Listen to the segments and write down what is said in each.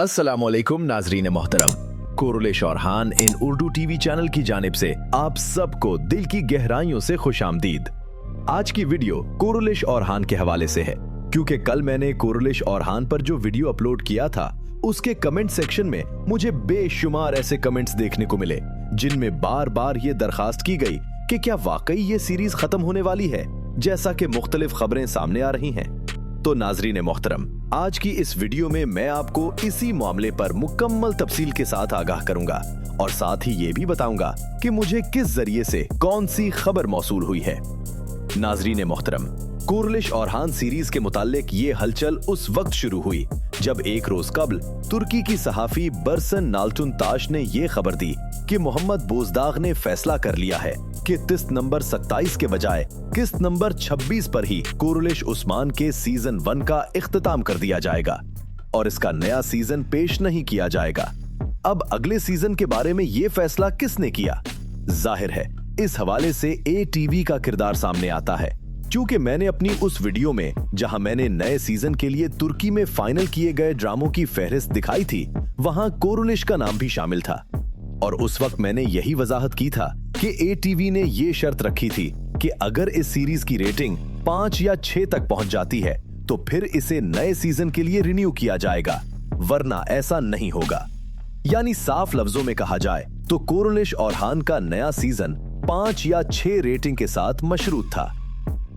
अस्सलामुअलैकुम नाजरीन मोहतरम, कुरलिश और हान इन उर्दू टीवी चैनल की जानिब से आप सबको दिल की गहराइयों से खुशामदीद। आज की वीडियो कुरलिश और हान के हवाले से है, क्योंकि कल मैंने कुरलिश और हान पर जो वीडियो अपलोड किया था उसके कमेंट सेक्शन में मुझे बेशुमार ऐसे कमेंट्स देखने को मिले जिनमें बार बार ये दरखास्त की गई कि क्या वाकई ये सीरीज खत्म होने वाली है, जैसा कि मुख्तलिफ खबरें सामने आ रही हैं। तो नाजरीन मोहतरम, आज की इस वीडियो में मैं आपको इसी मामले पर मुकम्मल तफसील के साथ आगाह करूंगा और साथ ही ये भी बताऊंगा कि मुझे किस जरिए से कौन सी खबर मौसूल हुई है। नाजरीन मोहतरम, कुरलिश और हान सीरीज के मुताल्लिक ये हलचल उस वक्त शुरू हुई जब एक रोज कबल तुर्की की सहाफी बरसन नाल्टुनताश ने ये खबर दी कि मोहम्मद बोजदाग ने फैसला कर लिया है कि किस्त नंबर 27 के बजाय किस्त नंबर 26 पर ही कुरलिश उस्मान के सीजन 1 का इख्तिताम कर दिया जाएगा और इसका नया सीजन पेश नहीं किया जाएगा। अब अगले सीजन के बारे में ये फैसला किसने किया? जाहिर है इस हवाले से ATV का किरदार सामने आता है, क्योंकि मैंने अपनी उस वीडियो में जहां मैंने नए सीजन के लिए तुर्की में फाइनल किए गए ड्रामों की फहरिस्त दिखाई थी, वहां कुरलिश का नाम भी शामिल था। और उस वक्त मैंने यही वजाहत की था कि ATV ने ये शर्त रखी थी कि अगर इस सीरीज की रेटिंग 5 या 6 तक पहुंच जाती है तो फिर इसे नए सीजन के लिए रिन्यू किया जाएगा, वरना ऐसा नहीं होगा। यानी साफ लफ्जों में कहा जाए तो कुरलिश और हान का नया सीजन 5 या 6 रेटिंग के साथ मशरूत था।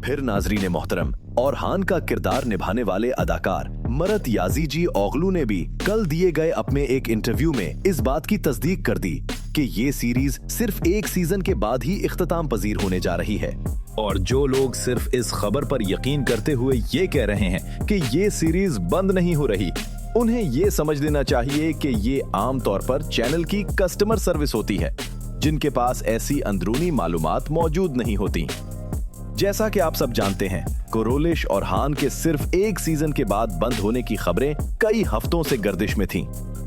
फिर नाजरीन मोहतरम, और हान का किरदार निभाने वाले अदाकार मरत याजीजी ओगलू ने भी कल दिए गए अपने एक इंटरव्यू में इस बात की तस्दीक कर दी कि ये सीरीज सिर्फ एक सीजन के बाद ही इख्तिताम पजीर होने जा रही है। और जो लोग सिर्फ इस खबर पर यकीन करते हुए ये कह रहे हैं कि ये सीरीज बंद नहीं हो रही, उन्हें ये समझ लेना चाहिए कि ये आम तौर पर चैनल की कस्टमर सर्विस होती है, जिनके पास ऐसी अंदरूनी मालूमात मौजूद नहीं होती। जैसा कि आप सब जानते हैं, कुरलिश और हान के सिर्फ एक सीजन के बाद बंद होने की खबरें कई हफ्तों से गर्दिश में थीं।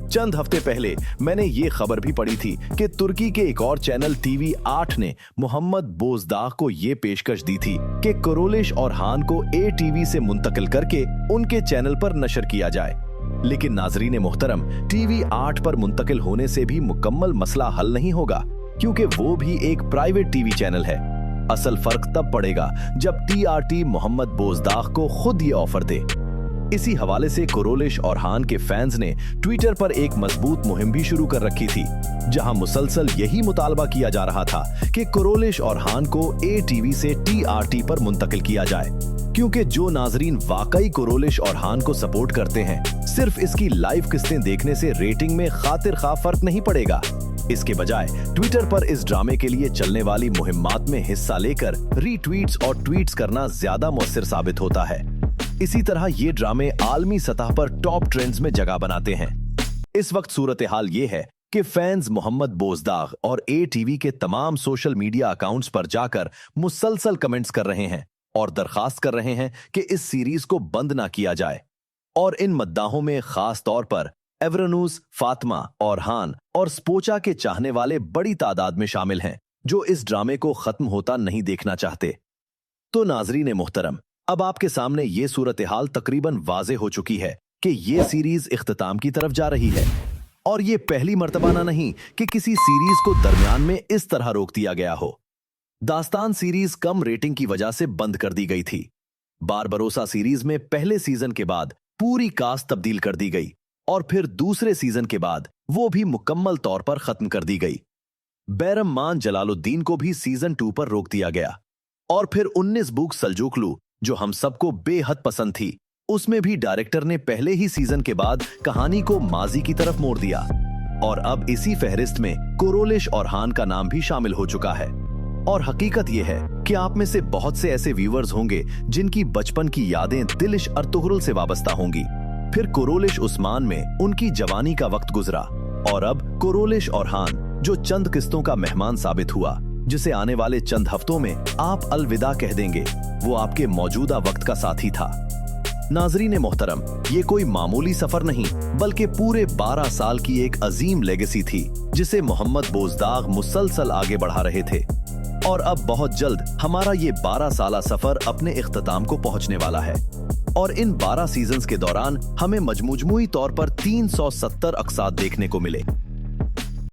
चंद हफ्ते पहले मैंने ये खबर भी पढ़ी थी कि तुर्की के एक और चैनल TV8 ने मोहम्मद बोजदाग को ये पेशकश दी थी कि कुरलिश और हान को ATV से मुंतकिल करके उनके चैनल पर नशर किया जाए। लेकिन नाजरीन मोहतरम, TV8 पर मुंतकिल होने से भी मुकम्मल मसला हल नहीं होगा, क्योंकि वो भी एक प्राइवेट TV चैनल है। असल फर्क तब पड़ेगा जब TRT मोहम्मद बोजदाग को खुद ये ऑफर दे। इसी हवाले से कुरलिश और हान के फैंस ने ट्विटर पर एक मजबूत मुहिम भी शुरू कर रखी थी, जहां मुसलसल यही मुतालबा किया जा रहा था कि कुरलिश और हान को ATV से TRT पर मुंतकिल किया जाए, क्योंकि जो नाजरीन वाकई कुरलिश और हान को सपोर्ट करते हैं, सिर्फ इसकी लाइव किस्तें देखने से रेटिंग में खातिर खा फर्क नहीं पड़ेगा। इसके बजाय ट्विटर पर इस ड्रामे के लिए चलने वाली मुहिम्मात में हिस्सा लेकर रीट्वीट्स और ट्वीट्स करना ज्यादा मौसर साबित होता है। इसी तरह ये ड्रामे आलमी सतह पर टॉप ट्रेंड्स में जगह बनाते हैं। इस वक्त सूरत हाल ये है कि फैंस मोहम्मद बोजदाग और ATV के तमाम सोशल मीडिया अकाउंट्स पर जाकर मुसलसल कमेंट्स कर रहे हैं और दरखास्त कर रहे हैं कि इस सीरीज को बंद ना किया जाए। और इन मद्दाहों में खास तौर पर एवरनूस, फातिमा और हान और स्पोचा के चाहने वाले बड़ी तादाद में शामिल हैं, जो इस ड्रामे को खत्म होता नहीं देखना चाहते। तो नाजरीन मोहतरम, अब आपके सामने ये सूरत हाल तकरीबन वाज़े हो चुकी है कि ये सीरीज इख्तिताम की तरफ जा रही है। और ये पहली मर्तबा ना नहीं कि किसी सीरीज को दरमियान में इस तरह रोक दिया गया हो। दास्तान सीरीज कम रेटिंग की वजह से बंद कर दी गई थी। बारबरोसा सीरीज में पहले सीजन के बाद पूरी कास्ट तब्दील कर दी गई और फिर दूसरे सीजन के बाद वो भी मुकम्मल तौर पर खत्म कर दी गई। बैरम मान जलालुद्दीन को भी सीजन 2 पर रोक दिया गया। और फिर 19 बुक सल्जूकलू, जो हम सबको बेहद पसंद थी, उसमें भी डायरेक्टर ने पहले ही सीजन के बाद कहानी को माजी की तरफ मोड़ दिया। और अब इसी फहरिस्त में कुरलिश और हान का नाम भी शामिल हो चुका है। और हकीकत यह है कि आप में से बहुत से ऐसे व्यूअर्स होंगे जिनकी बचपन की यादें दिलिश अर्तुगरुल से वाबस्ता होंगी। फिर कुरलिश उस्मान में उनकी जवानी का वक्त गुजरा और अब कुरलिश और हान, जो चंद किस्तों का मेहमान साबित हुआ, जिसे आने वाले चंद हफ्तों में आप अलविदा कह देंगे, वो आपके मौजूदा वक्त का साथी था। नाजरीन मोहतरम, ये कोई मामूली सफर नहीं बल्कि पूरे 12 साल की एक अजीम लेगेसी थी, जिसे मोहम्मद बोजदाग मुसलसल आगे बढ़ा रहे थे। और अब बहुत जल्द हमारा ये 12 साला सफर अपने इख्तिताम को पहुंचने वाला है। और इन 12 सीजन्स के दौरान हमें मजमूई तौर पर 370 अक़साद देखने को मिले।